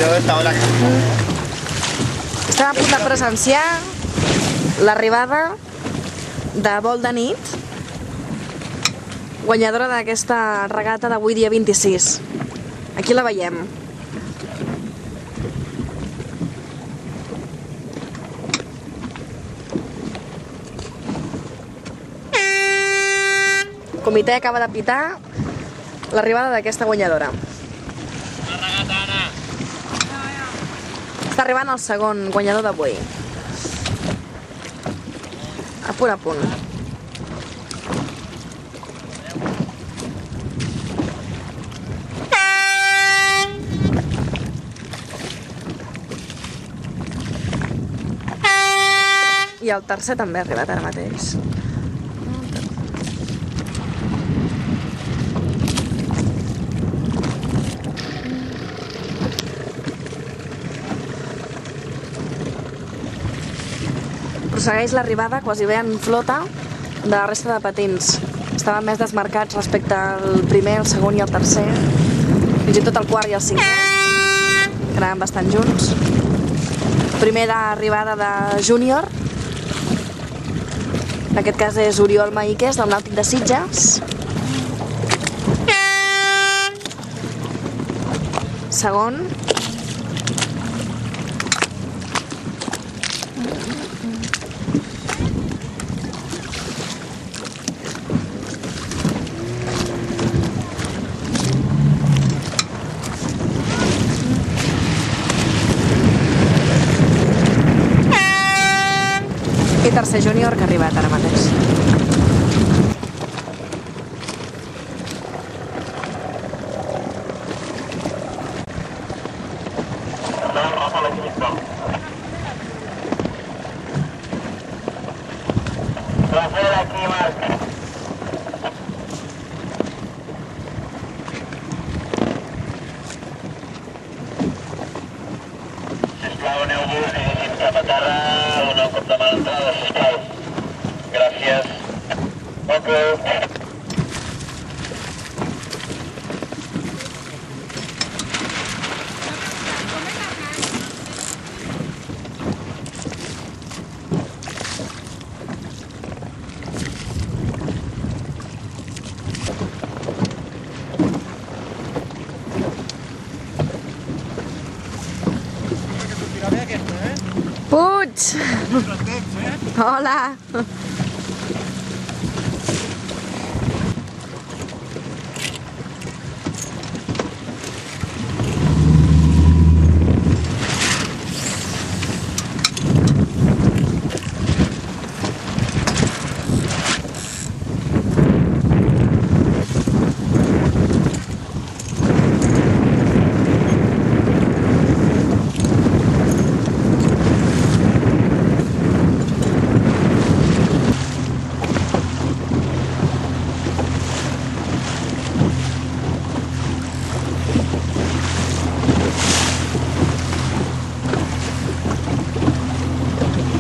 Estem a punt de presenciar l'arribada de Vol de Nit, guanyadora d'aquesta regata d'avui dia 26. Aquí la veiem. El comitè acaba de pitar l'arribada d'aquesta guanyadora. La regata, Anna! Està arribant el segon guanyador d'avui. A punt a punt. I el tercer també ha arribat ara mateix. Prossegueix l'arribada quasi bé en flota de la resta de patins. Estaven més desmarcats respecte al primer, el segon i el tercer. Fins i tot el quart i el cinquè, que anaven bastant junts. Primera arribada de júnior. En aquest cas és Oriol Maíquez, del Nàutic de Sitges. Segon. I tercer júnior que ha arribat ara mateix. Sisplau, aneu-vos dirigint cap a terra, doneu cop de mà a l'entrada, sisplau. Gràcies. Ok. Puig! Hola!